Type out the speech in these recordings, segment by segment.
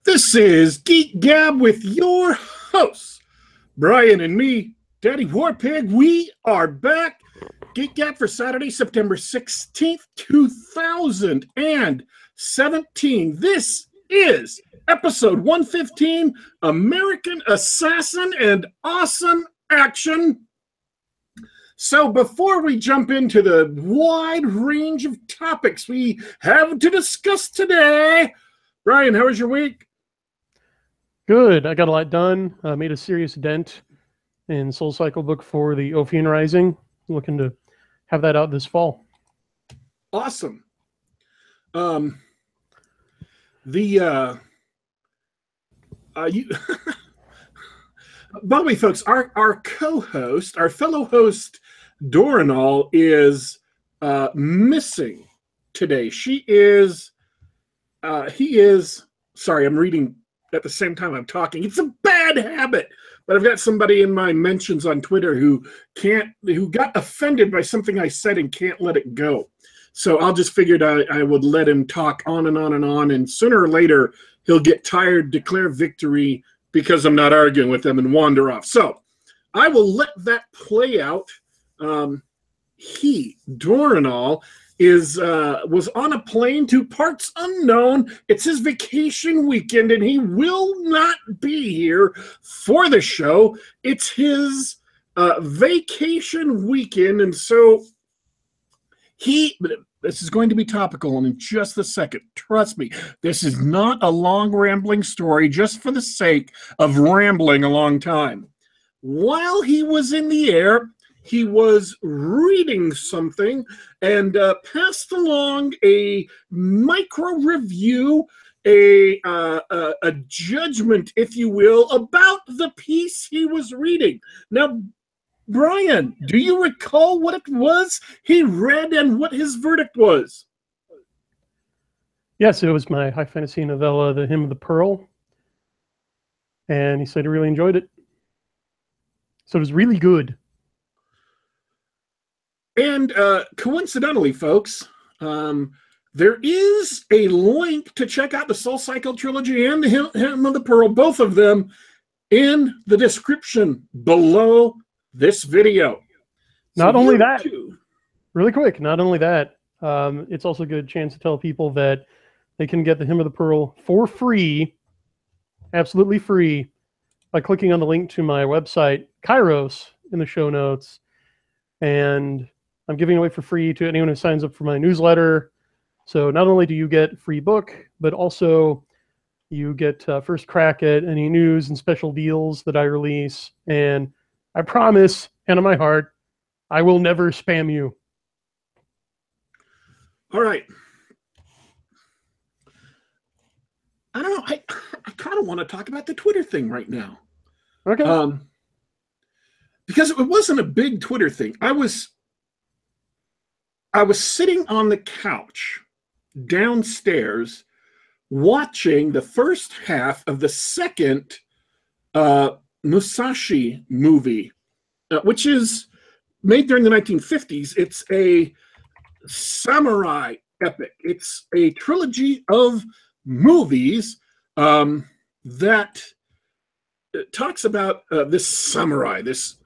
This is Geek Gab with your hosts, Brian and me, Daddy Warpig. We are back. Geek Gab for Saturday, September 16th, 2017. This is episode 115, American Assassin and Awesome Action. So before we jump into the wide range of topics we have to discuss today, Brian, how was your week? Good. I got a lot done. Made a serious dent in Soul Cycle book for the Ophion Rising. Looking to have that out this fall. Awesome. By the way, folks, our co-host, our fellow host, Dorinal, is missing today. He is, sorry, I'm reading at the same time I'm talking. It's a bad habit, but I've got somebody in my mentions on Twitter who got offended by something I said and can't let it go. So I'll just figured I would let him talk on and on and on, and sooner or later he'll get tired, declare victory because I'm not arguing with him, and wander off. So I will let that play out. Dorinal, was on a plane to parts unknown. It's his vacation weekend, and he will not be here for the show. It's his vacation weekend, and so this is going to be topical in just a second. Trust me, this is not a long, rambling story just for the sake of rambling a long time. While he was in the air, he was reading something and passed along a micro review, a judgment, if you will, about the piece he was reading. Now, Brian, do you recall what it was he read and what his verdict was? Yes, it was my high fantasy novella, The Hymn of the Pearl. And he said he really enjoyed it. So it was really good. And coincidentally, folks, there is a link to check out the Soul Cycle trilogy and the Hymn of the Pearl, both of them, in the description below this video. Not only that, really quick, not only that, it's also a good chance to tell people that they can get the Hymn of the Pearl for free, absolutely free, by clicking on the link to my website, Kairos, in the show notes. And I'm giving away for free to anyone who signs up for my newsletter. So not only do you get free book, but also you get first crack at any news and special deals that I release. And I promise, hand on my heart, I will never spam you. All right. I don't know. I kind of want to talk about the Twitter thing right now. Okay. Because it wasn't a big Twitter thing. I was sitting on the couch downstairs watching the first half of the second Musashi movie, which is made during the 1950s. It's a samurai epic. It's a trilogy of movies that talks about this samurai, this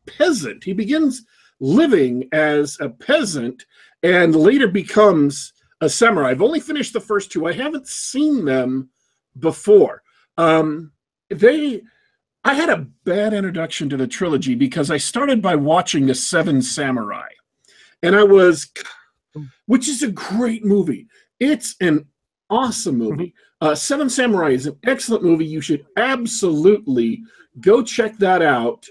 peasant. He begins living as a peasant and later becomes a samurai. I've only finished the first two. I haven't seen them before. I had a bad introduction to the trilogy because I started by watching The Seven Samurai. And which is a great movie. It's an awesome movie. Seven Samurai is an excellent movie. You should absolutely go check that out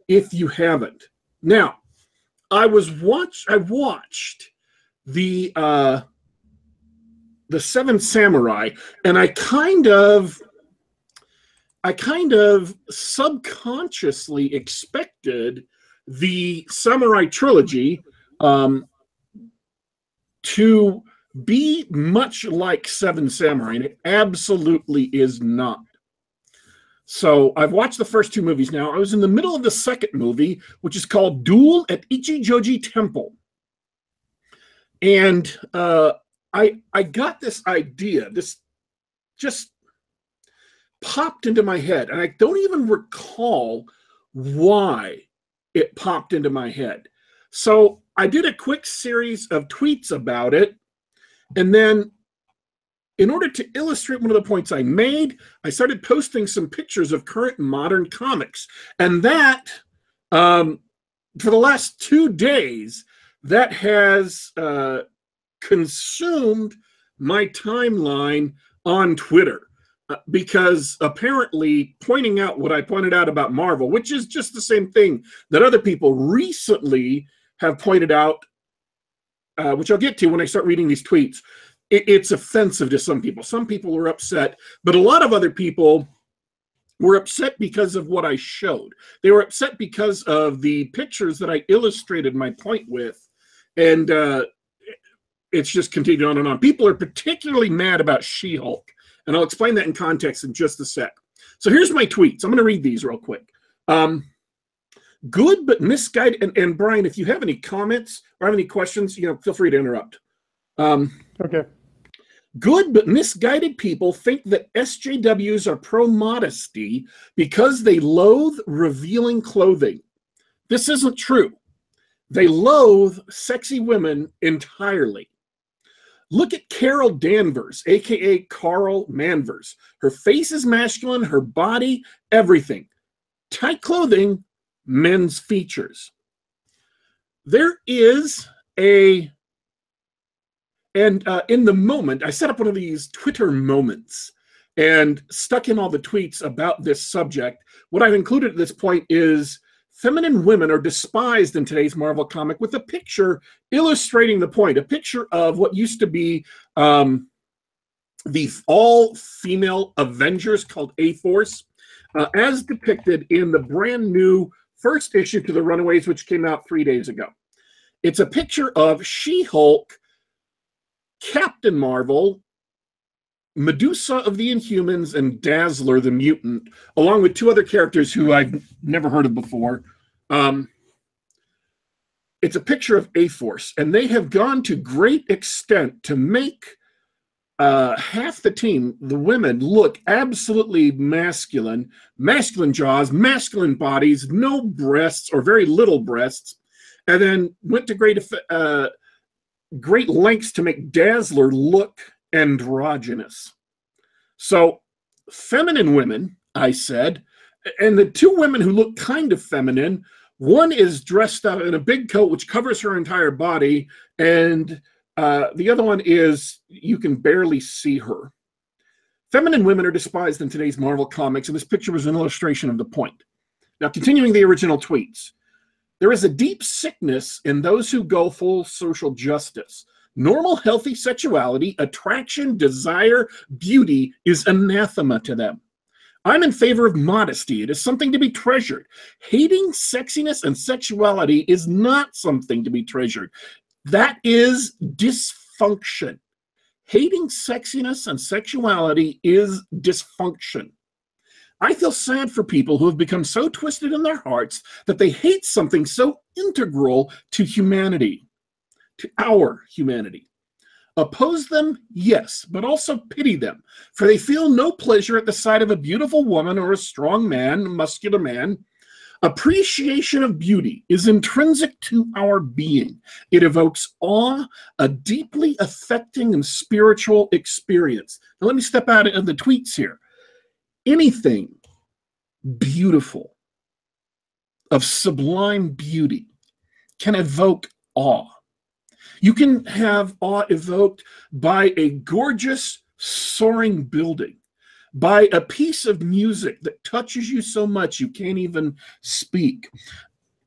if you haven't. Now, I watched the Seven Samurai, and I kind of subconsciously expected the Samurai trilogy to be much like Seven Samurai, and it absolutely is not. So I've watched the first two movies now. I was in the middle of the second movie, which is called Duel at Ichijoji Temple. And I got this idea, this just popped into my head, and I don't even recall why it popped into my head. So I did a quick series of tweets about it, and then in order to illustrate one of the points I made, I started posting some pictures of current modern comics. And that, for the last 2 days, that has consumed my timeline on Twitter. Because apparently pointing out what I pointed out about Marvel, which is just the same thing that other people recently have pointed out, which I'll get to when I start reading these tweets, it's offensive to some people. Some people were upset, but a lot of other people were upset because of what I showed. They were upset because of the pictures that I illustrated my point with, and it's just continued on and on. People are particularly mad about She-Hulk, and I'll explain that in context in just a sec. So here's my tweets. I'm going to read these real quick. Good but misguided, and Brian, if you have any comments or have any questions, feel free to interrupt. Okay. Good but misguided people think that SJWs are pro-modesty because they loathe revealing clothing. This isn't true. They loathe sexy women entirely. Look at Carol Danvers, a.k.a. Carl Manvers. Her face is masculine, her body, everything. Tight clothing, men's features. There is a... And in the moment, I set up one of these Twitter moments and stuck in all the tweets about this subject. What I've included at this point is feminine women are despised in today's Marvel comic, with a picture illustrating the point, a picture of what used to be the all-female Avengers called A-Force, as depicted in the brand new first issue to the Runaways, which came out 3 days ago. It's a picture of She-Hulk, Captain Marvel, Medusa of the Inhumans, and Dazzler the Mutant, along with 2 other characters who I've never heard of before. It's a picture of A-Force, and they have gone to great extent to make half the team, the women, look absolutely masculine. Masculine jaws, masculine bodies, no breasts or very little breasts, and then went to great lengths to make Dazzler look androgynous. So, feminine women, I said, and the 2 women who look kind of feminine, one is dressed up in a big coat which covers her entire body, and the other one is, you can barely see her. Feminine women are despised in today's Marvel comics, and this picture was an illustration of the point. Now, continuing the original tweets. There is a deep sickness in those who go full social justice. Normal, healthy sexuality, attraction, desire, beauty is anathema to them. I'm in favor of modesty. It is something to be treasured. Hating sexiness and sexuality is not something to be treasured. That is dysfunction. Hating sexiness and sexuality is dysfunction. I feel sad for people who have become so twisted in their hearts that they hate something so integral to humanity, to our humanity. Oppose them, yes, but also pity them, for they feel no pleasure at the sight of a beautiful woman or a strong man, muscular man. Appreciation of beauty is intrinsic to our being. It evokes awe, a deeply affecting and spiritual experience. Now let me step out of the tweets here. Anything beautiful, of sublime beauty, can evoke awe. You can have awe evoked by a gorgeous, soaring building, by a piece of music that touches you so much you can't even speak,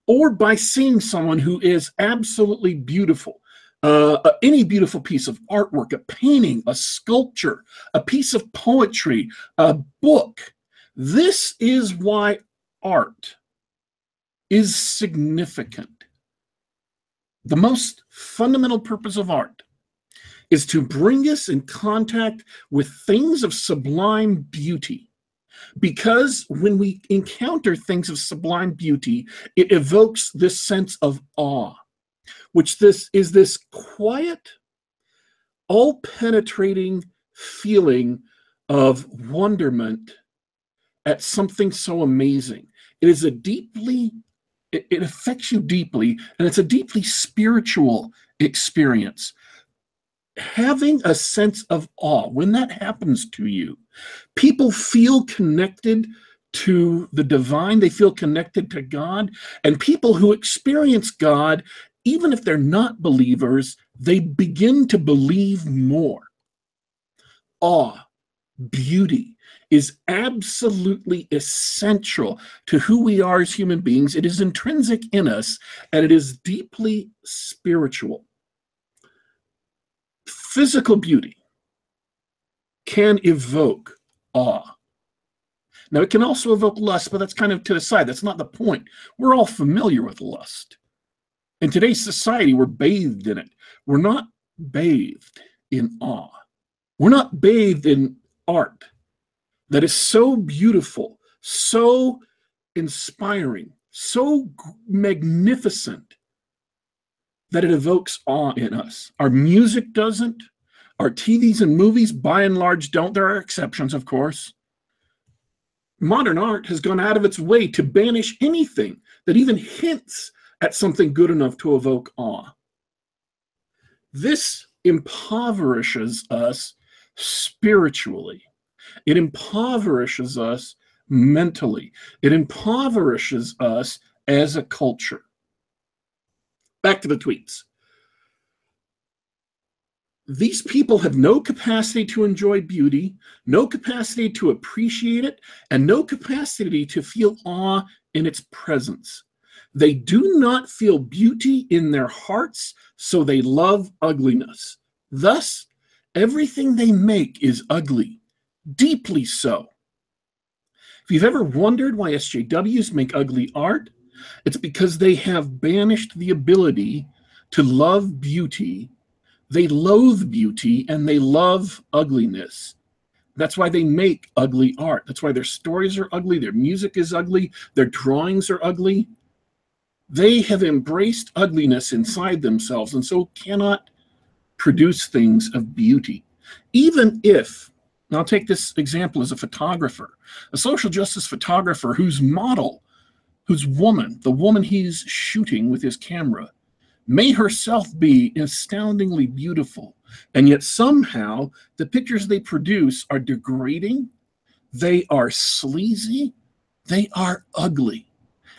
or by seeing someone who is absolutely beautiful. Any beautiful piece of artwork, a painting, a sculpture, a piece of poetry, a book. This is why art is significant. The most fundamental purpose of art is to bring us in contact with things of sublime beauty. Because when we encounter things of sublime beauty, it evokes this sense of awe, which is this quiet, all-penetrating feeling of wonderment at something so amazing. It is a deeply, it affects you deeply, and it's a deeply spiritual experience. Having a sense of awe, when that happens to you, people feel connected to the divine, they feel connected to God, and people who experience God, even if they're not believers, they begin to believe more. Awe, beauty is absolutely essential to who we are as human beings. It is intrinsic in us, and it is deeply spiritual. Physical beauty can evoke awe. Now, it can also evoke lust, but that's kind of to the side. That's not the point. We're all familiar with lust. In today's society, we're bathed in it. We're not bathed in awe. We're not bathed in art that is so beautiful, so inspiring, so magnificent that it evokes awe in us. Our music doesn't. Our TVs and movies, by and large, don't. There are exceptions, of course. Modern art has gone out of its way to banish anything that even hints at something good enough to evoke awe. This impoverishes us spiritually. It impoverishes us mentally. It impoverishes us as a culture. Back to the tweets. These people have no capacity to enjoy beauty, no capacity to appreciate it, and no capacity to feel awe in its presence. They do not feel beauty in their hearts, so they love ugliness. Thus, everything they make is ugly, deeply so. If you've ever wondered why SJWs make ugly art, it's because they have banished the ability to love beauty. They loathe beauty and they love ugliness. That's why they make ugly art. That's why their stories are ugly, their music is ugly, their drawings are ugly. They have embraced ugliness inside themselves and so cannot produce things of beauty. Even if, and I'll take this example as a photographer, a social justice photographer whose model, whose woman, the woman he's shooting with his camera, may herself be astoundingly beautiful, and yet somehow the pictures they produce are degrading, they are sleazy, they are ugly.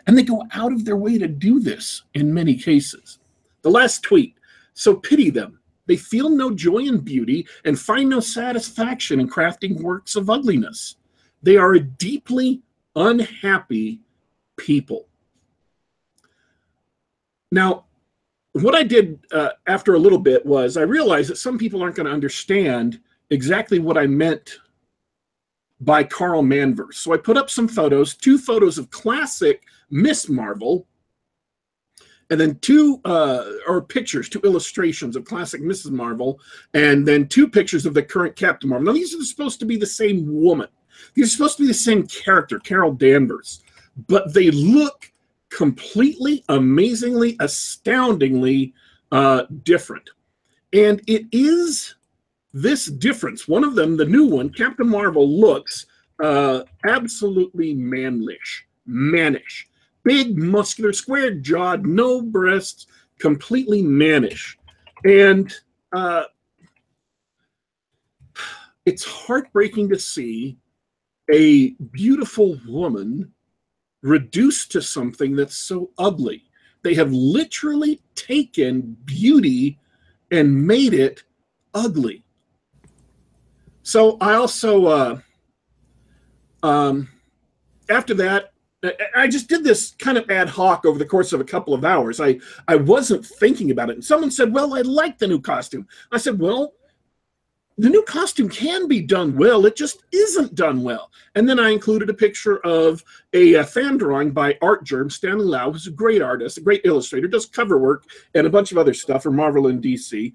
And they go out of their way to do this in many cases. The last tweet, so pity them. They feel no joy in beauty and find no satisfaction in crafting works of ugliness. They are a deeply unhappy people. Now, what I did after a little bit was I realized that some people aren't going to understand exactly what I meant by Carl Manverse. So I put up some photos, 2 photos of classic Miss Marvel, and then 2 pictures, 2 illustrations of classic Mrs. Marvel, and then 2 pictures of the current Captain Marvel. Now, these are supposed to be the same woman. These are supposed to be the same character, Carol Danvers, but they look completely, amazingly, astoundingly different. And it is this difference. One of them, the new one, Captain Marvel, looks absolutely mannish. Big, muscular, square-jawed, no breasts, completely mannish. And it's heartbreaking to see a beautiful woman reduced to something that's so ugly. They have literally taken beauty and made it ugly. So I also, after that, I just did this kind of ad hoc over the course of a couple of hours. I wasn't thinking about it. And someone said, well, I like the new costume. I said, well, the new costume can be done well. It just isn't done well. And then I included a picture of a fan drawing by Art Germ, Stanley Lau, who's a great artist, a great illustrator, does cover work and a bunch of other stuff for Marvel and DC,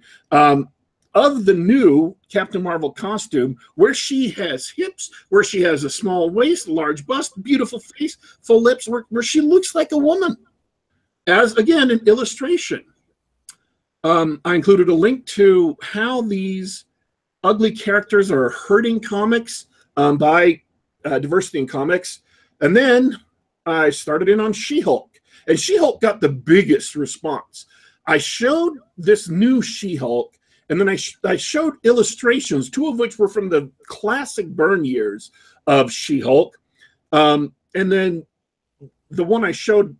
of the new Captain Marvel costume, where she has hips, where she has a small waist, large bust, beautiful face, full lips, where she looks like a woman. As, again, an illustration. I included a link to how these ugly characters are hurting comics by diversity in comics. And then I started in on She-Hulk. And She-Hulk got the biggest response. I showed this new She-Hulk, and then I showed illustrations, two of which were from the classic Byrne years of She-Hulk. And then the one I showed,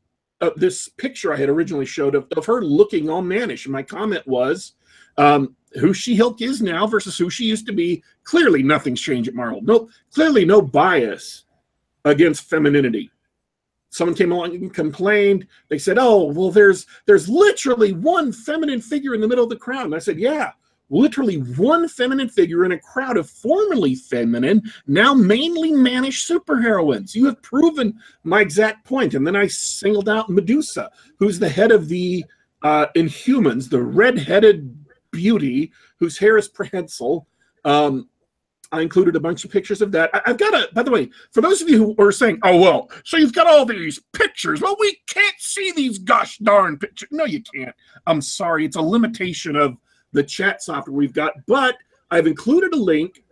this picture I had originally showed of her looking all mannish. And my comment was, who She-Hulk is now versus who she used to be. Clearly nothing's changed at Marvel. No, clearly no bias against femininity. Someone came along and complained. They said, oh, well, there's literally one feminine figure in the middle of the crowd. And I said, yeah, literally one feminine figure in a crowd of formerly feminine, now mainly mannish superheroines. You have proven my exact point. And then I singled out Medusa, who's the head of the Inhumans, the red-headed beauty whose hair is prehensile. I included a bunch of pictures of that. I've got a, by the way, for those of you who are saying, oh, well, so you've got all these pictures. Well, we can't see these gosh darn pictures. No, you can't. I'm sorry. It's a limitation of the chat software we've got. But I've included a link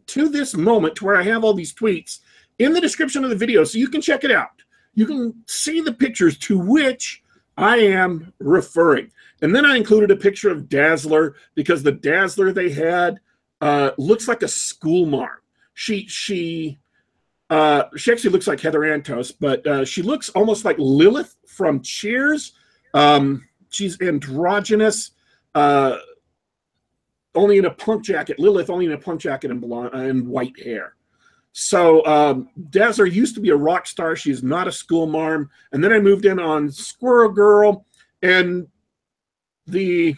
to this moment to where I have all these tweets in the description of the video so you can check it out. You can see the pictures to which I am referring. And then I included a picture of Dazzler because the Dazzler they had looks like a school marm. She actually looks like Heather Antos, but she looks almost like Lilith from Cheers. She's androgynous, only in a punk jacket. Lilith only in a punk jacket and blonde and white hair. So Dazzler used to be a rock star. She is not a school marm. And then I moved in on Squirrel Girl, and the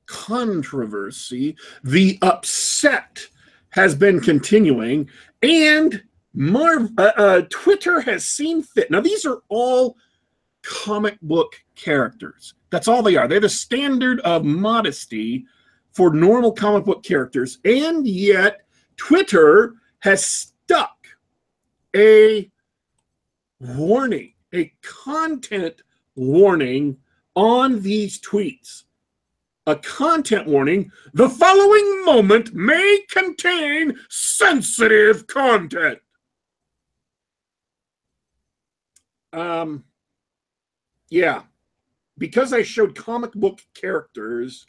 controversy, the upset has been continuing, and Twitter has seen fit. Now, these are all comic book characters. That's all they are. They're the standard of modesty for normal comic book characters, and yet Twitter has stuck a warning, a content warning on these tweets. A content warning: the following moment may contain sensitive content. Yeah, because I showed comic book characters,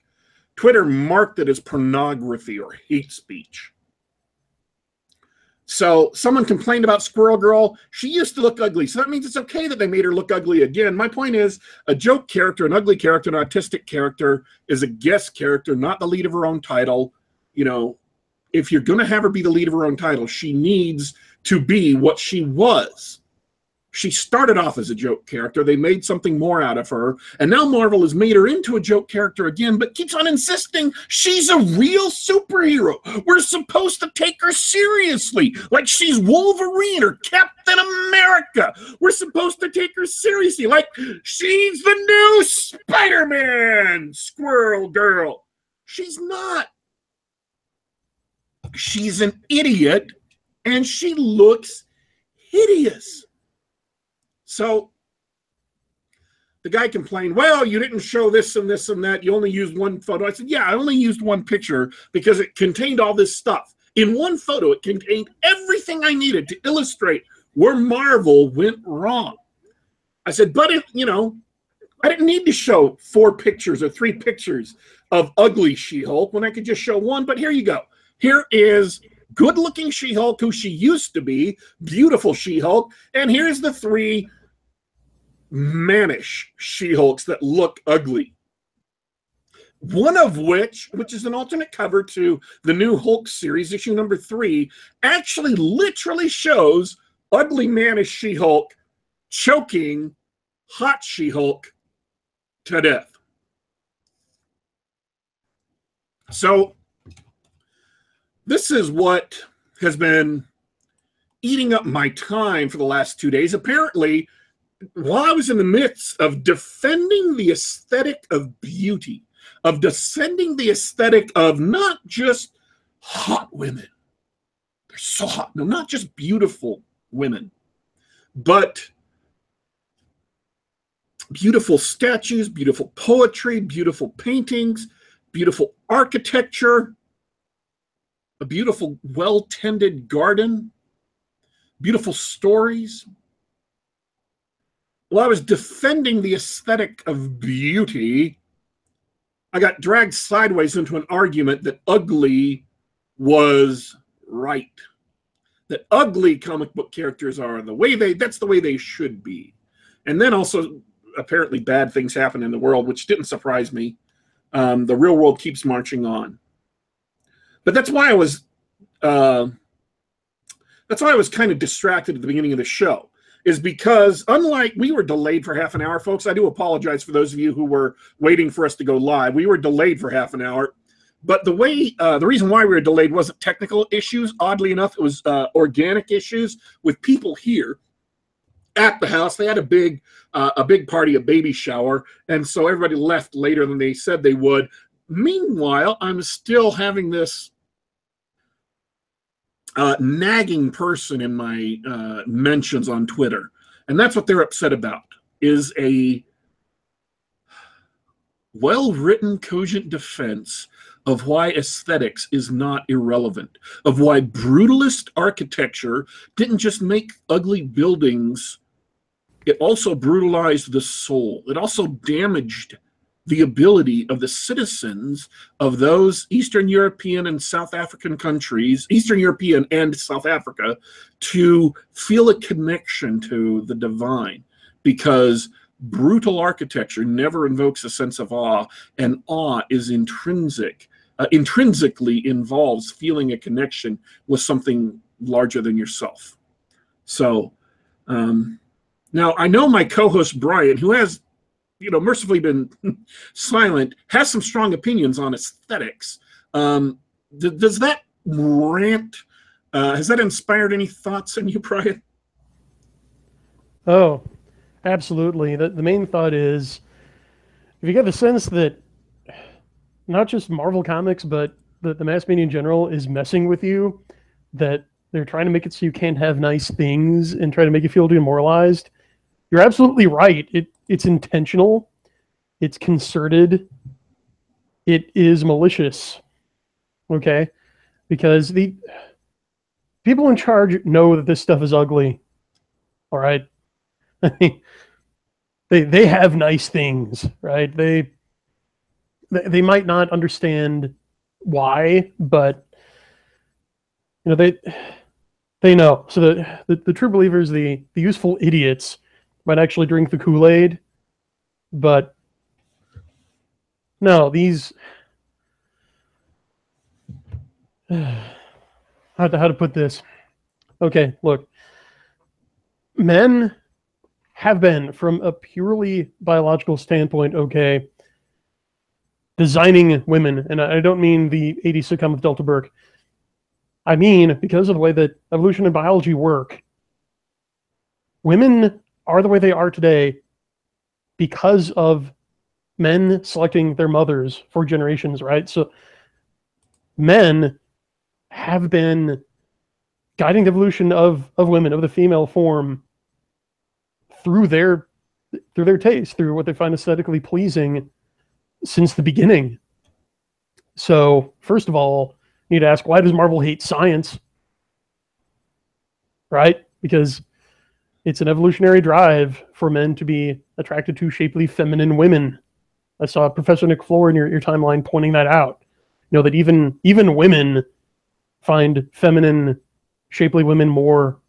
Twitter marked it as pornography or hate speech. So someone complained about Squirrel Girl. She used to look ugly, so that means it's okay that they made her look ugly again. My point is, a joke character, an ugly character, an autistic character is a guest character, not the lead of her own title. You know, if you're going to have her be the lead of her own title, she needs to be what she was. She started off as a joke character. They made something more out of her. And now Marvel has made her into a joke character again, but keeps on insisting she's a real superhero. We're supposed to take her seriously, like she's Wolverine or Captain America. We're supposed to take her seriously, like she's the new Spider-Man, Squirrel Girl. She's not. She's an idiot, and she looks hideous. So the guy complained, well, you didn't show this and this and that. You only used one photo. I said, yeah, I only used one picture because it contained all this stuff. In one photo, it contained everything I needed to illustrate where Marvel went wrong. I said, but if, you know, I didn't need to show 4 pictures or 3 pictures of ugly She-Hulk when I could just show one. But here you go. Here is good-looking She-Hulk, who she used to be, beautiful She-Hulk, and here's the 3 mannish She-Hulks that look ugly. One of which is an alternate cover to the new Hulk series, issue number 3, actually literally shows ugly mannish She-Hulk choking hot She-Hulk to death. So this is what has been eating up my time for the last 2 days. Apparently, while I was in the midst of defending the aesthetic of beauty, of defending the aesthetic of not just hot women, they're so hot, no, not just beautiful women, but beautiful statues, beautiful poetry, beautiful paintings, beautiful architecture. a beautiful, well-tended garden, beautiful stories. While I was defending the aesthetic of beauty, I got dragged sideways into an argument that ugly was right. That ugly comic book characters are that's the way they should be. And then also, apparently bad things happen in the world, which didn't surprise me. The real world keeps marching on. But that's why I was kind of distracted at the beginning of the show, is because unlike we were delayed for half an hour, folks. I do apologize for those of you who were waiting for us to go live. We were delayed for half an hour. But the reason why we were delayed wasn't technical issues. Oddly enough, it was organic issues with people here at the house. They had a big party, a baby shower, and so everybody left later than they said they would. Meanwhile, I'm still having this nagging person in my mentions on Twitter, and that's what they're upset about, is a well-written, cogent defense of why aesthetics is not irrelevant, of why brutalist architecture didn't just make ugly buildings, it also brutalized the soul. It also damaged the ability of the citizens of those Eastern European and South African countries, Eastern European and South Africa, to feel a connection to the divine, because brutal architecture never invokes a sense of awe, and awe is intrinsically involves feeling a connection with something larger than yourself. So now I know my co-host Brian, who has mercifully been silent, has some strong opinions on aesthetics. Does that rant, has that inspired any thoughts in you, Brian? Oh, absolutely. The main thought is, if you get the sense that not just Marvel Comics, but the mass media in general is messing with you, that they're trying to make it so you can't have nice things and try to make you feel demoralized, you're absolutely right. It's intentional. It's concerted. It is malicious. Okay? Because the people in charge know that this stuff is ugly. All right? I mean, they have nice things, right? They might not understand why, but they know. So the true believers, the useful idiots, might actually drink the Kool-Aid, but no, these how to put this? Okay, look, men have been, from a purely biological standpoint, okay, designing women, and I don't mean the 80s sitcom with Delta Burke. I mean, because of the way that evolution and biology work, women are the way they are today because of men selecting their mothers for generations, right? So men have been guiding the evolution of women, of the female form, through their taste, through what they find aesthetically pleasing since the beginning. So first of all, you need to ask, why does Marvel hate science? Right? Because it's an evolutionary drive for men to be attracted to shapely feminine women. I saw Professor Nick Floor in your timeline pointing that out. That even women find feminine, shapely women more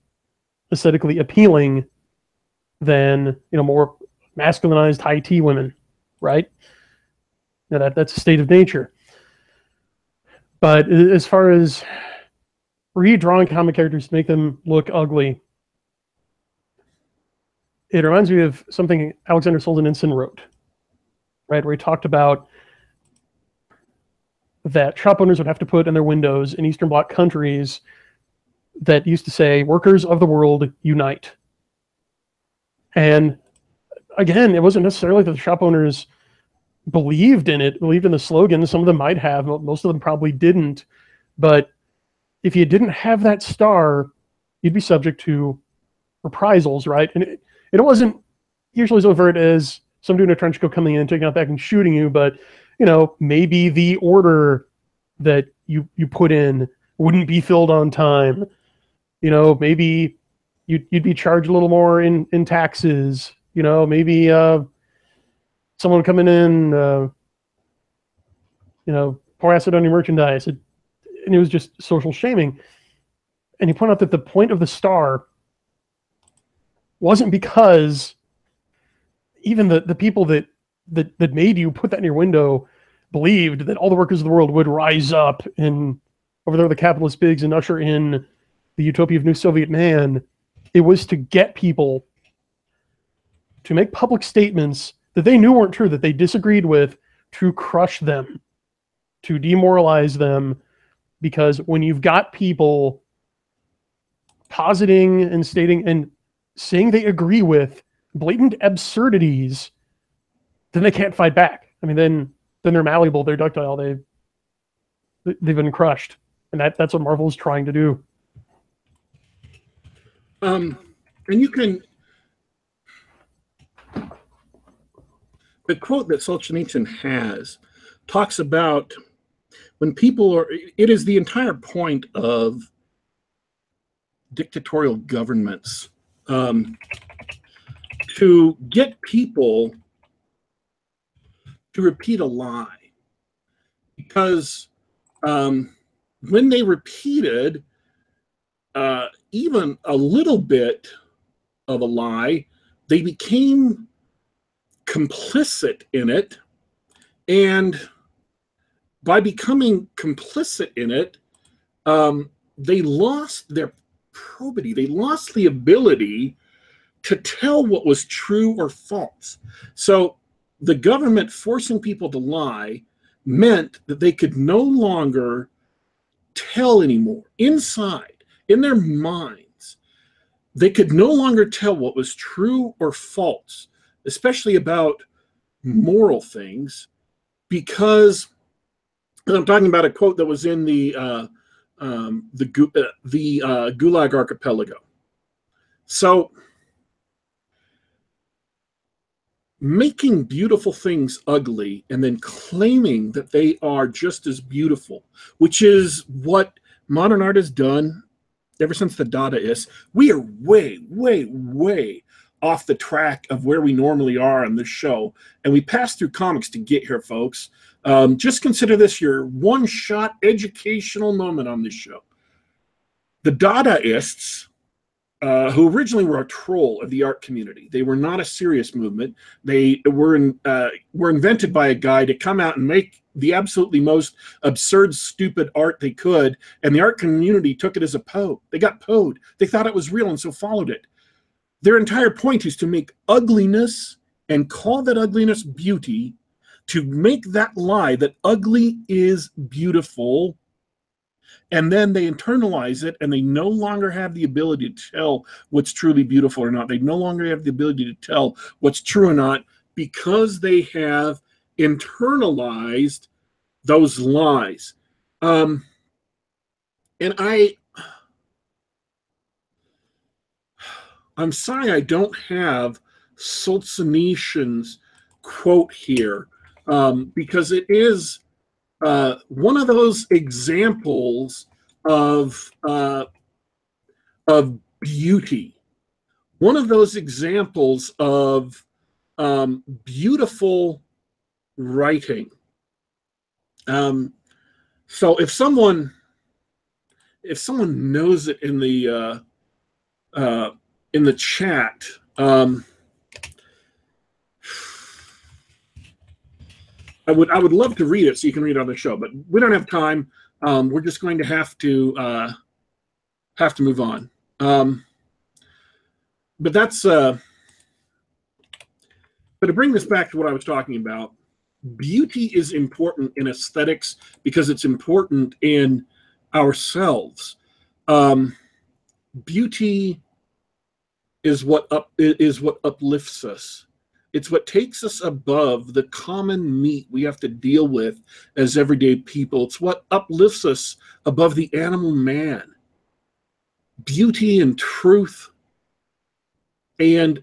aesthetically appealing than more masculinized high T women, right? Now that's a state of nature. But as far as redrawing comic characters to make them look ugly, it reminds me of something Alexander Solzhenitsyn wrote, right? Where he talked about that shop owners would have to put in their windows in Eastern Bloc countries that used to say, "Workers of the world, unite." And again, it wasn't necessarily that the shop owners believed in it, believed in the slogan. Some of them might have, most of them probably didn't. But if you didn't have that star, you'd be subject to reprisals, right? And it wasn't usually as overt as some dude in a trench coat coming in, taking out back and shooting you, but maybe the order that you put in wouldn't be filled on time. You know, maybe you'd be charged a little more in taxes. You know, maybe someone coming in, you know, pour acid on your merchandise. And it was just social shaming. And you point out that the point of the star wasn't because even the people that made you put that in your window believed that all the workers of the world would rise up and overthrow the capitalist pigs and usher in the utopia of new Soviet man. It was to get people to make public statements that they knew weren't true, that they disagreed with, to crush them, to demoralize them. Because when you've got people positing and stating and saying they agree with blatant absurdities, then they can't fight back. I mean, then they're malleable, they're ductile, they've been crushed. And that's what Marvel is trying to do. And you can, the quote that Solzhenitsyn has talks about when people are, it is the entire point of dictatorial governments to get people to repeat a lie. Because when they repeated even a little bit of a lie, they became complicit in it. And by becoming complicit in it, they lost their probity. They lost the ability to tell what was true or false. So the government forcing people to lie meant that they could no longer tell anymore. Inside, in their minds, they could no longer tell what was true or false, especially about moral things, because, and I'm talking about a quote that was in the Gulag Archipelago. So, making beautiful things ugly and then claiming that they are just as beautiful, which is what modern art has done ever since the Dadaists. We are way, way, way off the track of where we normally are on this show, and we pass through comics to get here, folks. Just consider this your one-shot educational moment on this show. The Dadaists, who originally were a troll of the art community. They were not a serious movement. They were invented by a guy to come out and make the absolutely most absurd, stupid art they could, and the art community took it as a pose. They got poed. They thought it was real and so followed it. Their entire point is to make ugliness and call that ugliness beauty, to make that lie that ugly is beautiful. And then they internalize it, and they no longer have the ability to tell what's truly beautiful or not. They no longer have the ability to tell what's true or not, because they have internalized those lies. And I'm sorry I don't have Solzhenitsyn's quote here, because it is one of those examples of beauty, one of those examples of beautiful writing. So if someone knows it in the chat, I would love to read it so you can read it on the show, but we don't have time. We're just going to have to move on. But that's but to bring this back to what I was talking about, beauty is important in aesthetics because it's important in ourselves. Beauty is what uplifts us. It's what takes us above the common meat we have to deal with as everyday people. It's what uplifts us above the animal man. Beauty and truth and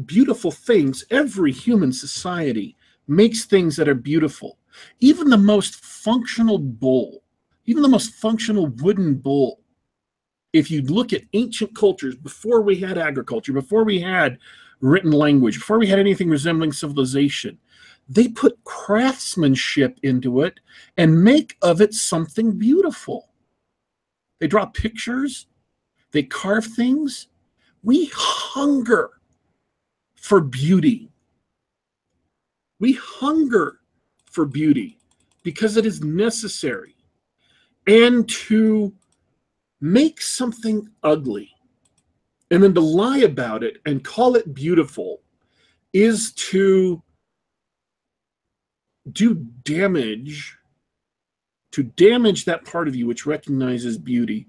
beautiful things. Every human society makes things that are beautiful. Even the most functional bowl, even the most functional wooden bowl, if you look at ancient cultures before we had agriculture, before we had written language, before we had anything resembling civilization, they put craftsmanship into it and make of it something beautiful. They draw pictures, they carve things. We hunger for beauty. We hunger for beauty because it is necessary. And to make something ugly and then to lie about it and call it beautiful is to do damage, to damage that part of you which recognizes beauty,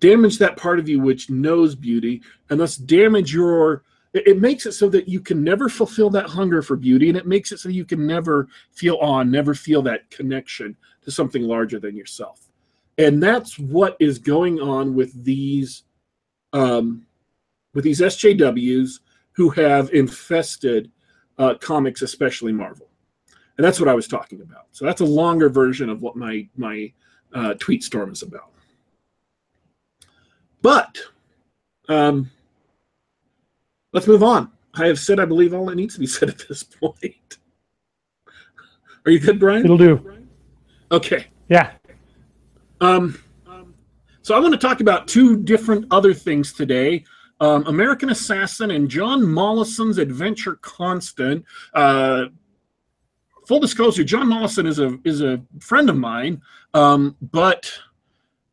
damage that part of you which knows beauty, and thus damage your, it makes it so that you can never fulfill that hunger for beauty, and it makes it so you can never feel awe, never feel that connection to something larger than yourself. And that's what is going on with these SJWs who have infested comics, especially Marvel. And that's what I was talking about. So that's a longer version of what my tweet storm is about. But let's move on. I have said, I believe, all that needs to be said at this point. Are you good, Brian? It'll do. Okay. Yeah. So I want to talk about two different other things today. American Assassin and John Mollison's Adventure Constant. Full disclosure, John Mollison is a friend of mine, but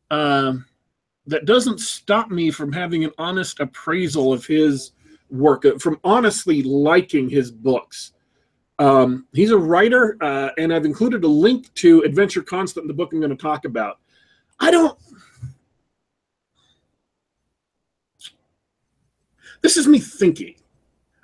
that doesn't stop me from having an honest appraisal of his work, from honestly liking his books. He's a writer, and I've included a link to Adventure Constant in the book I'm going to talk about. This is me thinking.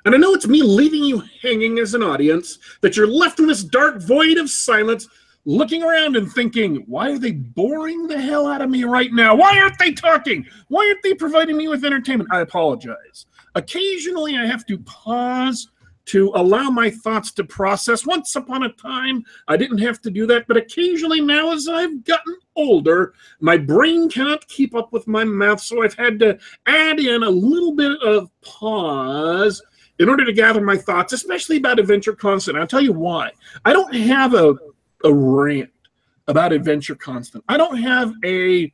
And I know it's me leaving you hanging as an audience, that you're left in this dark void of silence, looking around and thinking, why are they boring the hell out of me right now? Why aren't they talking? Why aren't they providing me with entertainment? I apologize. Occasionally, I have to pause to allow my thoughts to process. Once upon a time, I didn't have to do that, but occasionally now, as I've gotten older, my brain cannot keep up with my mouth, so I've had to add in a little bit of pause in order to gather my thoughts, especially about Adventure Constant. I'll tell you why. I don't have a rant about Adventure Constant. I don't have a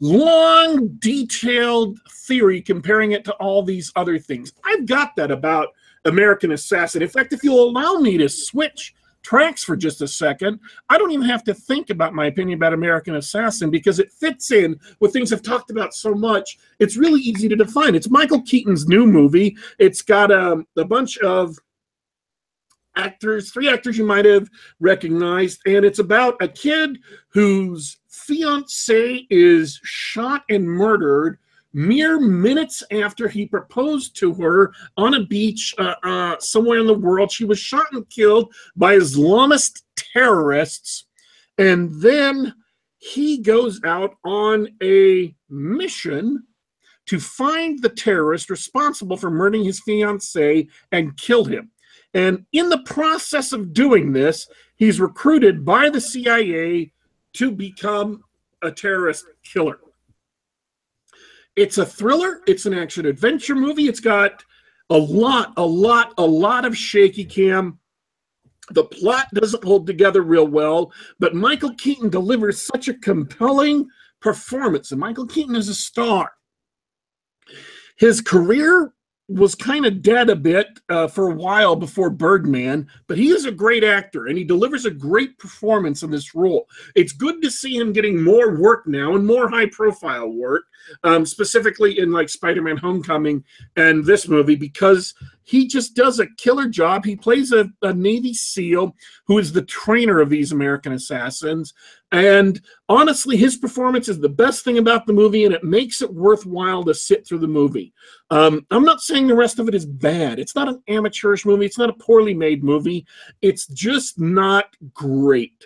long, detailed theory comparing it to all these other things. I've got that about American Assassin. In fact, if you'll allow me to switch tracks for just a second, I don't even have to think about my opinion about American Assassin because it fits in with things I've talked about so much. It's really easy to define. It's Michael Keaton's new movie. It's got a bunch of actors, 3 actors you might have recognized, and it's about a kid whose fiancée is shot and murdered mere minutes after he proposed to her on a beach somewhere in the world. She was shot and killed by Islamist terrorists, and then he goes out on a mission to find the terrorist responsible for murdering his fiancée and kill him. And in the process of doing this, he's recruited by the CIA to become a terrorist killer. It's a thriller. It's an action-adventure movie. It's got a lot of shaky cam. The plot doesn't hold together real well, but Michael Keaton delivers such a compelling performance, and Michael Keaton is a star. His career was kind of dead a bit for a while before Birdman, but he is a great actor, and he delivers a great performance in this role. It's good to see him getting more work now and more high-profile work, specifically in like Spider-Man Homecoming and this movie, because he just does a killer job. He plays a Navy SEAL who is the trainer of these American assassins. And honestly, his performance is the best thing about the movie, and it makes it worthwhile to sit through the movie. I'm not saying the rest of it is bad. It's not an amateurish movie. It's not a poorly made movie. It's just not great.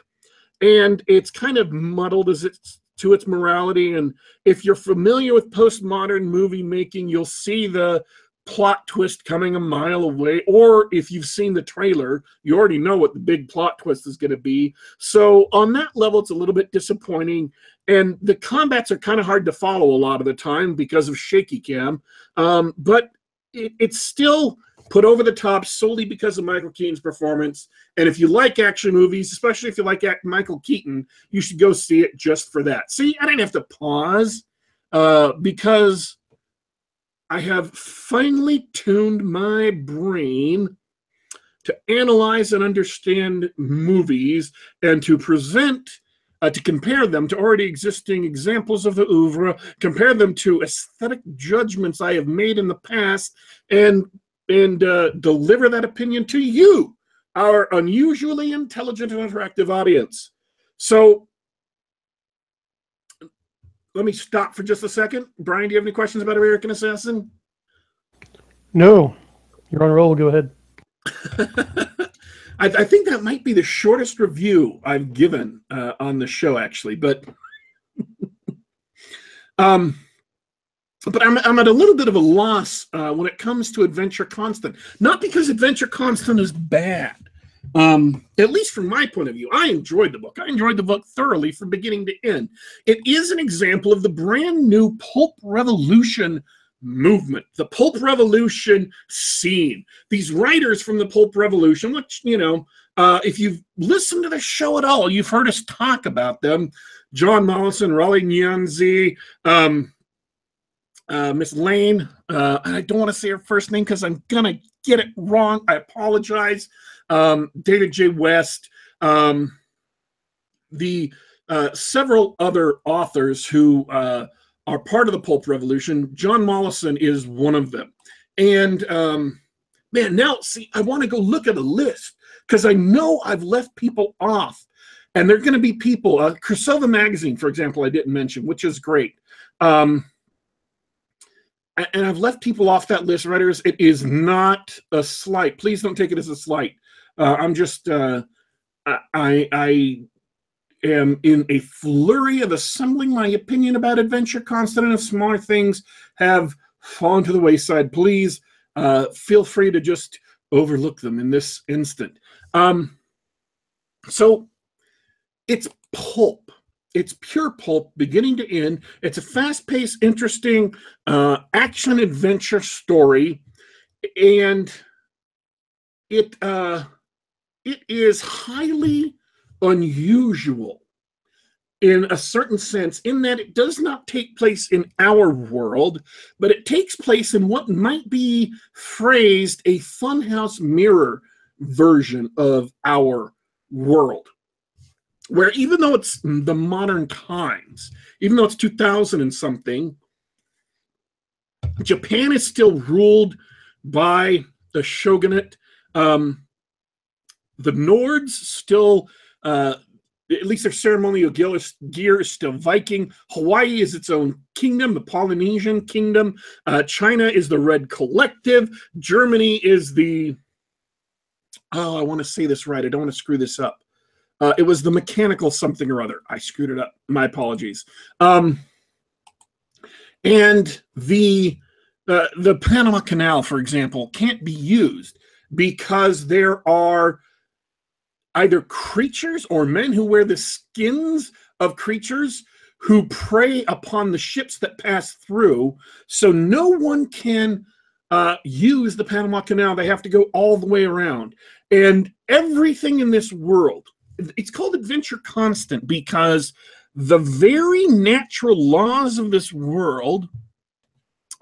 And it's kind of muddled as it's to its morality. And if you're familiar with postmodern movie making, you'll see the plot twist coming a mile away, or if you've seen the trailer, you already know what the big plot twist is going to be. So on that level, it's a little bit disappointing. And the combats are kind of hard to follow a lot of the time because of shaky cam. But it's still put over the top solely because of Michael Keaton's performance. And if you like action movies, especially if you like Michael Keaton, you should go see it just for that. See, I didn't have to pause because I have finally tuned my brain to analyze and understand movies and to present, to compare them to already existing examples of the oeuvre, compare them to aesthetic judgments I have made in the past, and deliver that opinion to you, our unusually intelligent and interactive audience. So let me stop for just a second. Brian, do you have any questions about American Assassin? No. You're on a roll. Go ahead. I think that might be the shortest review I've given on the show, actually. But I'm at a little bit of a loss when it comes to Adventure Constant. Not because Adventure Constant is bad. At least from my point of view, I enjoyed the book. I enjoyed the book thoroughly from beginning to end. It is an example of the brand new pulp revolution movement, the pulp revolution scene. These writers from the pulp revolution, which, you know, if you've listened to the show at all, you've heard us talk about them. John Mollison, Raleigh Nyanzi, Miss Lane, and I don't want to say her first name because I'm going to get it wrong. I apologize. David J. West, the several other authors who are part of the pulp revolution. John Mollison is one of them. And man, now, see, I want to go look at a list because I know I've left people off. And there are going to be people, Crosova Magazine, for example, I didn't mention, which is great. And I've left people off that list, writers. It is not a slight. Please don't take it as a slight. I'm just, I am in a flurry of assembling my opinion about Adventure Constant, and if smaller things have fallen to the wayside, please feel free to just overlook them in this instant. So it's pulp. It's pure pulp, beginning to end. It's a fast-paced, interesting action-adventure story, and it is highly unusual in a certain sense, in that it does not take place in our world, but it takes place in what might be phrased a funhouse mirror version of our world, where even though it's the modern times, even though it's 2000 and something, Japan is still ruled by the shogunate. The Nords still, at least their ceremonial gear is still Viking. Hawaii is its own kingdom, the Polynesian kingdom. China is the Red Collective. Germany is the, oh, I want to say this right. I don't want to screw this up. It was the mechanical something or other. I screwed it up. My apologies. And the Panama Canal, for example, can't be used because there are either creatures or men who wear the skins of creatures who prey upon the ships that pass through. So no one can use the Panama Canal. They have to go all the way around. And everything in this world, it's called Adventure Constant because the very natural laws of this world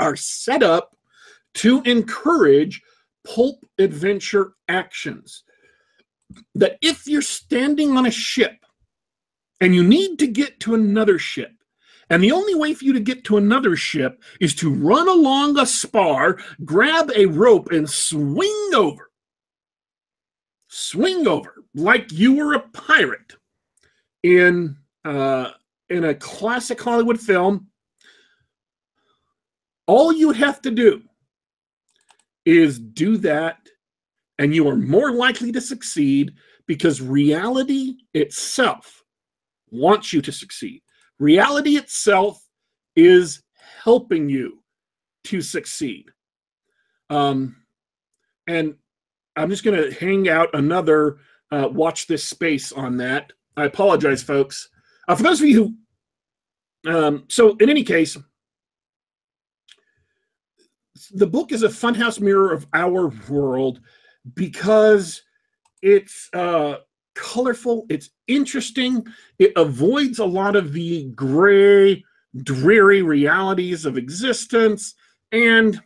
are set up to encourage pulp adventure actions. That if you're standing on a ship and you need to get to another ship, and the only way for you to get to another ship is to run along a spar, grab a rope, and swing over. Swing over like you were a pirate in a classic Hollywood film. All you have to do is do that, and you are more likely to succeed because reality itself wants you to succeed. Reality itself is helping you to succeed. And I'm just going to hang out another watch this space on that. I apologize, folks. For those of you who So in any case, the book is a funhouse mirror of our world because it's colorful, it's interesting, it avoids a lot of the gray, dreary realities of existence, and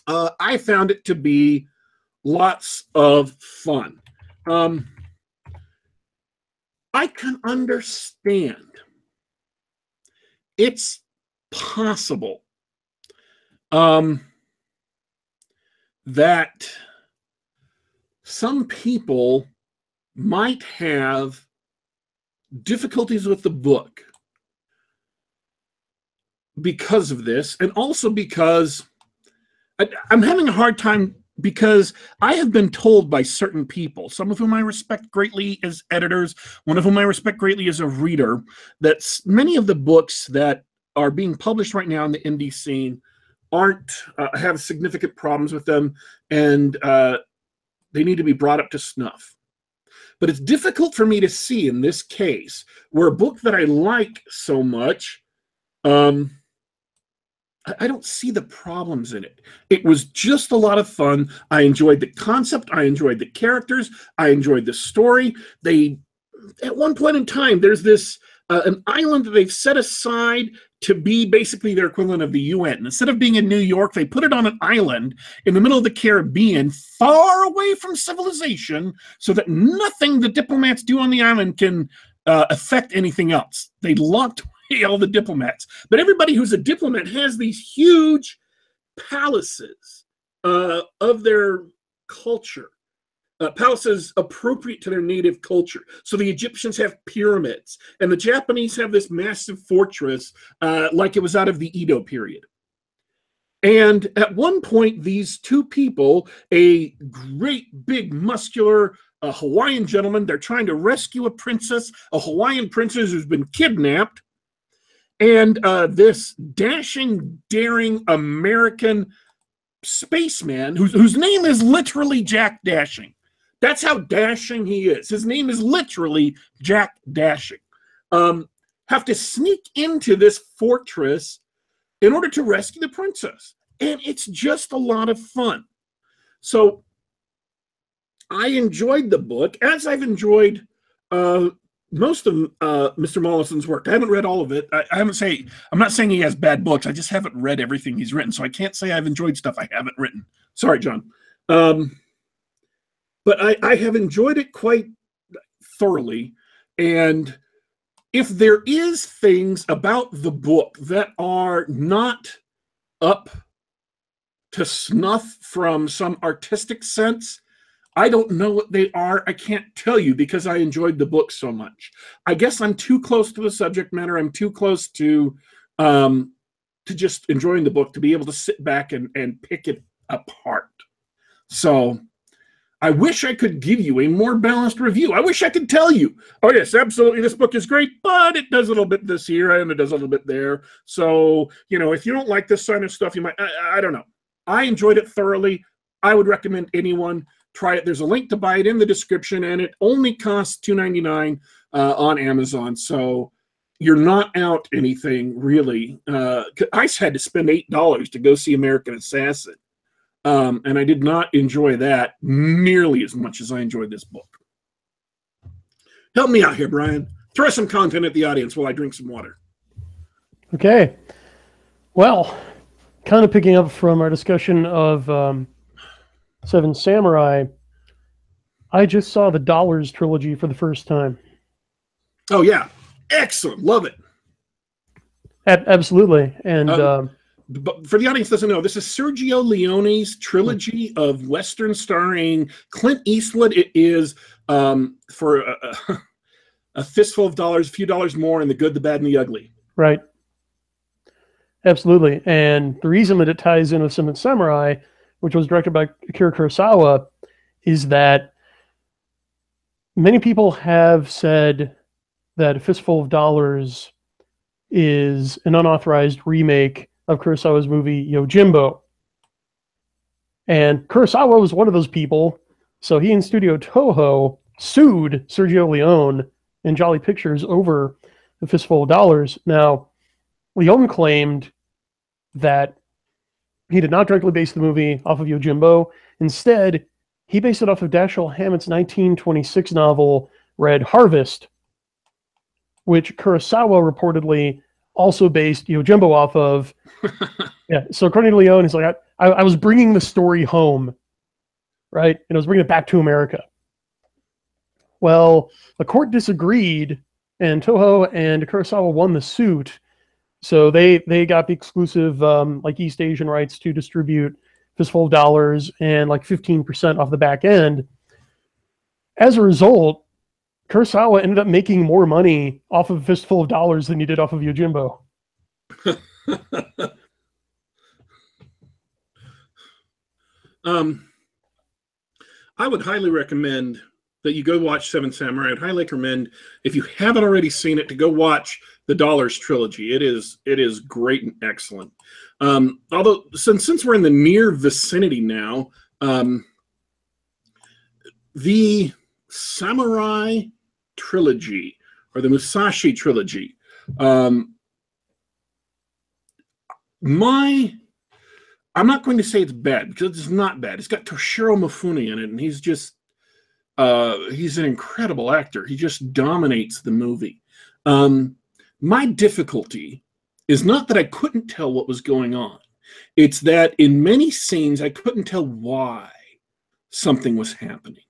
I found it to be lots of fun. I can understand it's possible that some people might have difficulties with the book because of this, and also because I'm having a hard time because I have been told by certain people, some of whom I respect greatly as editors, one of whom I respect greatly as a reader, that many of the books that are being published right now in the indie scene aren't have significant problems with them, and they need to be brought up to snuff. But it's difficult for me to see in this case where a book that I like so much, I don't see the problems in it. It was just a lot of fun. I enjoyed the concept. I enjoyed the characters. I enjoyed the story. At one point in time, there's this an island that they've set aside to be basically their equivalent of the UN. Instead of being in New York, they put it on an island in the middle of the Caribbean, far away from civilization, so that nothing the diplomats do on the island can affect anything else. They locked away all the diplomats. But everybody who's a diplomat has these huge palaces of their culture. Palaces appropriate to their native culture. So the Egyptians have pyramids, and the Japanese have this massive fortress like it was out of the Edo period. And at one point, these two people, a great big muscular Hawaiian gentleman, they're trying to rescue a Hawaiian princess who's been kidnapped, and this dashing, daring American spaceman whose name is literally Jack Dashing. That's how dashing he is. His name is literally Jack Dashing. Have to sneak into this fortress in order to rescue the princess. And it's just a lot of fun. So I enjoyed the book, as I've enjoyed most of Mr. Mollison's work. I haven't read all of it. I'm not saying he has bad books. I just haven't read everything he's written. So I can't say I've enjoyed stuff I haven't written. Sorry, John. But I have enjoyed it quite thoroughly. And if there is things about the book that are not up to snuff from some artistic sense, I don't know what they are. I can't tell you because I enjoyed the book so much. I guess I'm too close to the subject matter. I'm too close to just enjoying the book to be able to sit back and pick it apart. So I wish I could give you a more balanced review. I wish I could tell you, oh yes, absolutely, this book is great, but it does a little bit this here and it does a little bit there. So, if you don't like this kind of stuff, you might, I don't know. I enjoyed it thoroughly. I would recommend anyone try it. There's a link to buy it in the description, and it only costs $2.99 on Amazon. So you're not out anything, really. I had to spend $8 to go see American Assassin. And I did not enjoy that nearly as much as I enjoyed this book. Help me out here, Brian. Throw some content at the audience while I drink some water. Okay. Well, kind of picking up from our discussion of Seven Samurai, I just saw the Dollars trilogy for the first time. Oh, yeah. Excellent. Love it. Absolutely. And but for the audience that doesn't know, this is Sergio Leone's trilogy of Western starring Clint Eastwood. It is for a fistful of dollars, a few dollars more, and the good, the bad, and the ugly. Right. Absolutely. And the reason that it ties in with Seven Samurai, which was directed by Akira Kurosawa, is that many people have said that A Fistful of Dollars is an unauthorized remake of Kurosawa's movie Yojimbo. And Kurosawa was one of those people, so he and Studio Toho sued Sergio Leone and Jolly Pictures over A Fistful of Dollars. Now, Leone claimed that he did not directly base the movie off of Yojimbo. Instead, he based it off of Dashiell Hammett's 1926 novel, Red Harvest, which Kurosawa reportedly also based Yojimbo off of. Yeah, so according to Leone, he's like, I was bringing the story home, right? And I was bringing it back to America. Well, the court disagreed, and Toho and Kurosawa won the suit. So they got the exclusive like East Asian rights to distribute Fistful of Dollars and like 15% off the back end. As a result, Kurosawa ended up making more money off of Fistful of Dollars than he did off of Yojimbo. I would highly recommend that you go watch Seven Samurai. I'd highly recommend, if you haven't already seen it, to go watch the Dollars trilogy. It is great and excellent. Although since we're in the near vicinity now, the Samurai trilogy or the Musashi trilogy, I'm not going to say it's bad, because it's not bad. It's got Toshiro Mifune in it, and he's just he's an incredible actor. He just dominates the movie. My difficulty is not that I couldn't tell what was going on. It's that in many scenes, I couldn't tell why something was happening.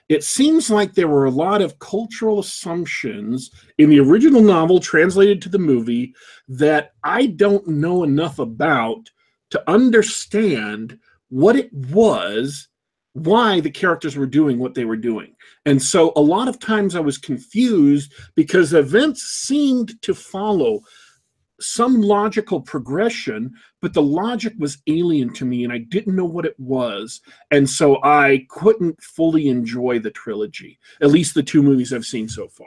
It seems like there were a lot of cultural assumptions in the original novel translated to the movie that I don't know enough about to understand what it was, why the characters were doing what they were doing. And so a lot of times I was confused because events seemed to follow some logical progression, but the logic was alien to me and I didn't know what it was. And so I couldn't fully enjoy the trilogy, at least the two movies I've seen so far.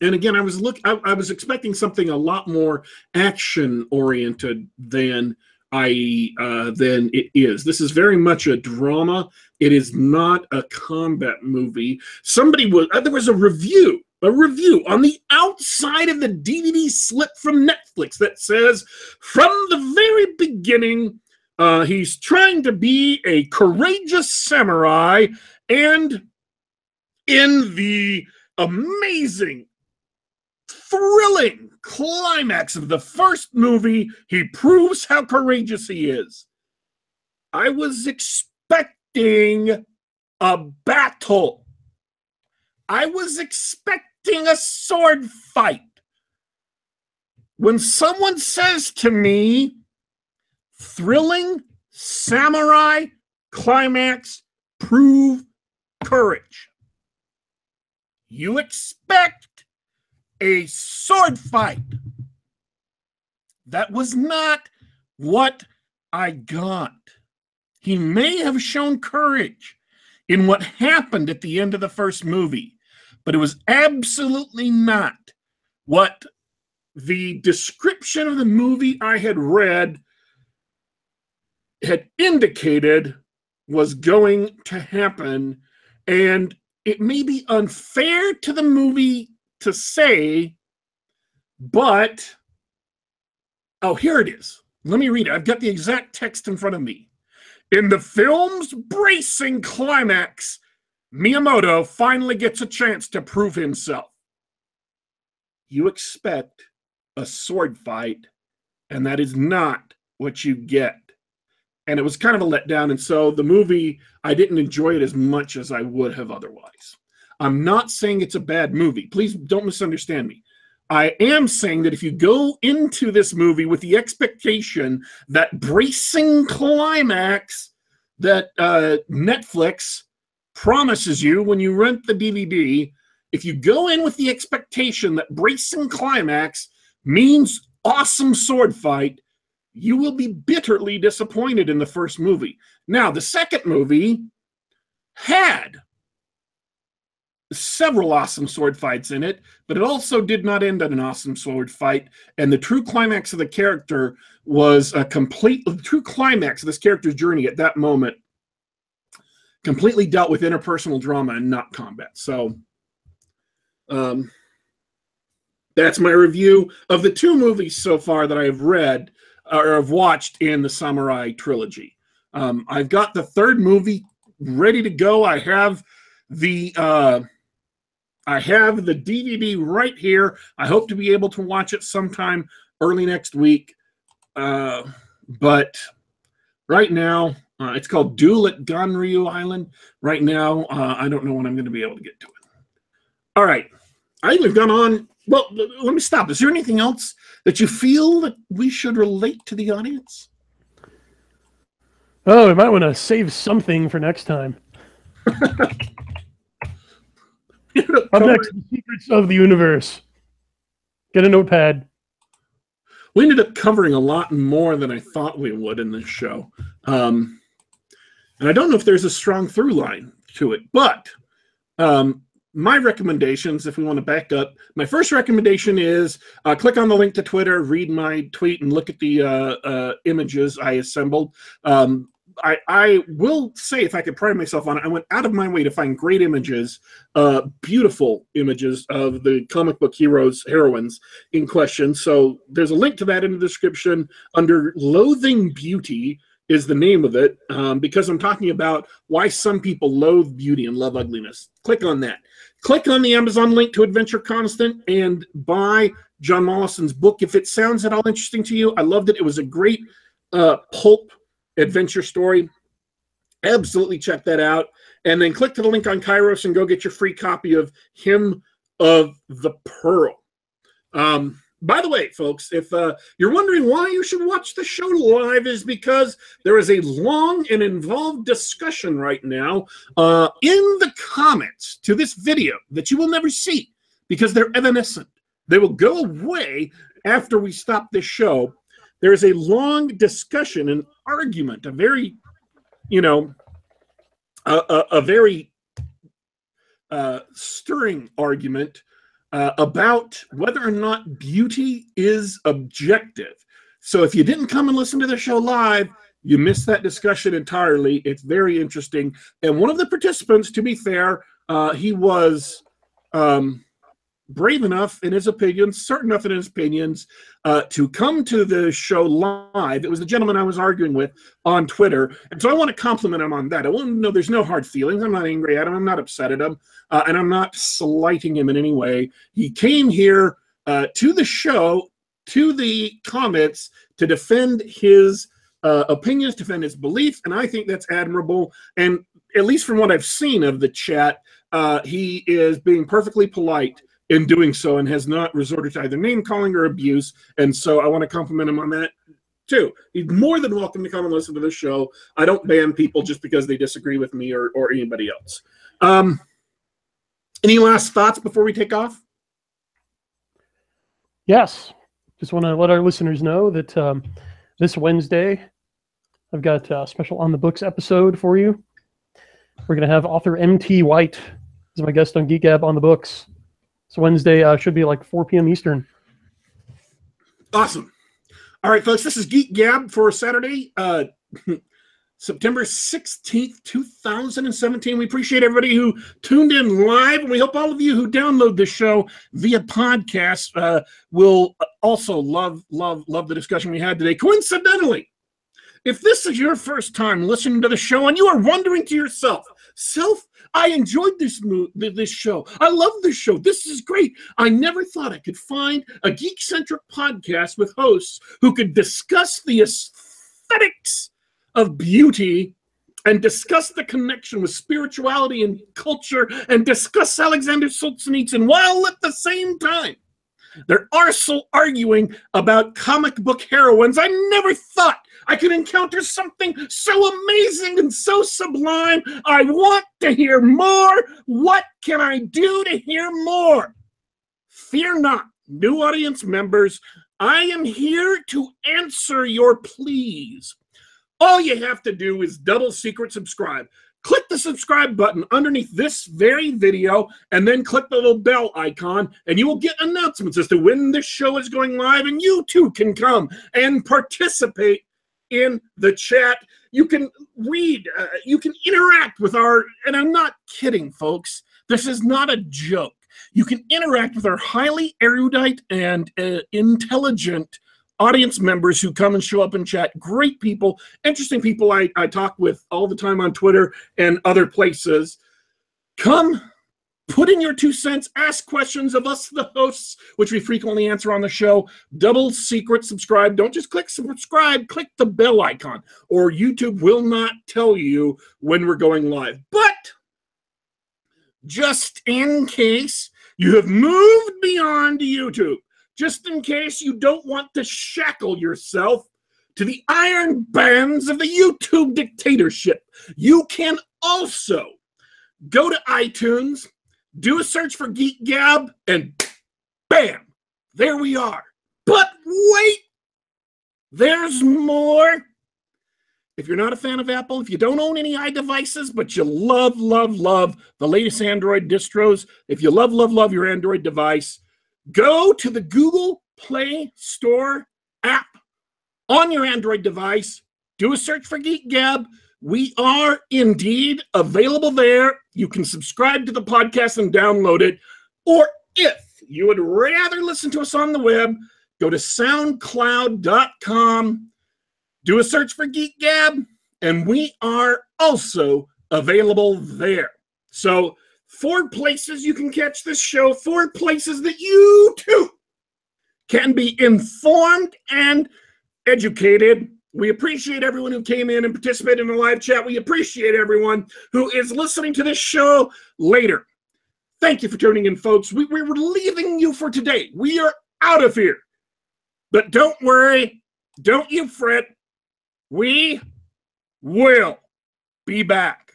And again, I was expecting something a lot more action oriented than it is. This is very much a drama. It is not a combat movie. There was a review on the outside of the DVD slip from Netflix that says, from the very beginning, he's trying to be a courageous samurai, and in the amazing, thrilling climax of the first movie, he proves how courageous he is. I was expecting a battle. I was expecting a sword fight. When someone says to me, thrilling samurai climax, prove courage, you expect a sword fight. That was not what I got. He may have shown courage in what happened at the end of the first movie, but it was absolutely not what the description of the movie I had read had indicated was going to happen. And it may be unfair to the movie to say, but, oh, here it is. Let me read it. I've got the exact text in front of me. In the film's bracing climax, Miyamoto finally gets a chance to prove himself. You expect a sword fight, and that is not what you get. And it was kind of a letdown, and so the movie, I didn't enjoy it as much as I would have otherwise. I'm not saying it's a bad movie. Please don't misunderstand me. I am saying that if you go into this movie with the expectation that bracing climax that Netflix promises you when you rent the DVD, if you go in with the expectation that bracing climax means awesome sword fight, you will be bitterly disappointed in the first movie. Now, the second movie had several awesome sword fights in it, but it also did not end on an awesome sword fight. And the true climax of the character was the true climax of this character's journey at that moment completely dealt with interpersonal drama and not combat. So, That's my review of the 2 movies so far that I've read or have watched in the Samurai trilogy. I've got the 3rd movie ready to go. I have the DVD right here. I hope to be able to watch it sometime early next week. But right now, it's called Duel at Ganryu Island. Right now, I don't know when I'm going to be able to get to it. All right. I think we've gone on. Well, let me stop. Is there anything else that you feel that we should relate to the audience? Oh, we might want to save something for next time. Up next, the secrets of the universe. Get a notepad. We ended up covering a lot more than I thought we would in this show. And I don't know if there's a strong through line to it, but my recommendations, if we want to back up, my first recommendation is click on the link to Twitter, read my tweet, and look at the images I assembled. I will say, if I could pride myself on it, I went out of my way to find great images, beautiful images of the comic book heroines in question. So there's a link to that in the description under Loathing Beauty is the name of it, because I'm talking about why some people loathe beauty and love ugliness. Click on that. Click on the Amazon link to Adventure Constant and buy John Mollison's book. If it sounds at all interesting to you, I loved it. It was a great pulp adventure story. Absolutely check that out. And then click to the link on Kairos and go get your free copy of Hymn of the Pearl. By the way, folks, if you're wondering why you should watch the show live, is because there is a long and involved discussion right now in the comments to this video that you will never see because they're evanescent. They will go away after we stop this show. There is a long discussion and argument, a very, a very stirring argument about whether or not beauty is objective. So if you didn't come and listen to the show live, you missed that discussion entirely. It's very interesting. And one of the participants, to be fair, he was brave enough in his opinions, certain enough in his opinions, to come to the show live. It was the gentleman I was arguing with on Twitter. And so I want to compliment him on that. I want to know there's no hard feelings. I'm not angry at him. I'm not upset at him. And I'm not slighting him in any way. He came here to the show, to the comments, to defend his opinions, defend his beliefs. And I think that's admirable. And at least from what I've seen of the chat, he is being perfectly polite in doing so and has not resorted to either name calling or abuse. And so I want to compliment him on that too. He's more than welcome to come and listen to the show. I don't ban people just because they disagree with me or anybody else. Any last thoughts before we take off? Yes. Just want to let our listeners know that this Wednesday, I've got a special On the Books episode for you. We're going to have author M.T. White as my guest on Geek Gab On the Books. So Wednesday should be like 4 p.m. Eastern. Awesome. All right, folks, this is Geek Gab for Saturday, September 16th, 2017. We appreciate everybody who tuned in live, and we hope all of you who download this show via podcast will also love the discussion we had today. Coincidentally, if this is your first time listening to the show and you are wondering to yourself, I enjoyed this show. I love this show. This is great. I never thought I could find a geek-centric podcast with hosts who could discuss the aesthetics of beauty and discuss the connection with spirituality and culture and discuss Alexander Solzhenitsyn while at the same time they're also arguing about comic book heroines. I never thought I could encounter something so amazing and so sublime. I want to hear more. What can I do to hear more? Fear not, new audience members. I am here to answer your pleas. All you have to do is double secret subscribe. Click the subscribe button underneath this very video and then click the little bell icon and you will get announcements as to when this show is going live, and you too can come and participate in the chat. You can read, you can interact with and I'm not kidding, folks. This is not a joke. You can interact with our highly erudite and intelligent audience members who come and show up and chat. Great people, interesting people I talk with all the time on Twitter and other places. Come, put in your 2 cents, ask questions of us, the hosts, which we frequently answer on the show. Double secret subscribe. Don't just click subscribe, click the bell icon, or YouTube will not tell you when we're going live. But just in case you have moved beyond YouTube, just in case you don't want to shackle yourself to the iron bands of the YouTube dictatorship, you can also go to iTunes, do a search for Geek Gab, and bam, there we are. But wait, there's more. If you're not a fan of Apple, if you don't own any iDevices, but you love the latest Android distros, if you love your Android device, go to the Google Play Store app on your Android device, do a search for Geek Gab. We are indeed available there. You can subscribe to the podcast and download it. Or if you would rather listen to us on the web, go to soundcloud.com, do a search for Geek Gab, and we are also available there. So 4 places you can catch this show, 4 places that you too can be informed and educated. We appreciate everyone who came in and participated in the live chat. We appreciate everyone who is listening to this show later. Thank you for tuning in, folks. We were leaving you for today. We are out of here. But don't worry. Don't you fret. We will be back.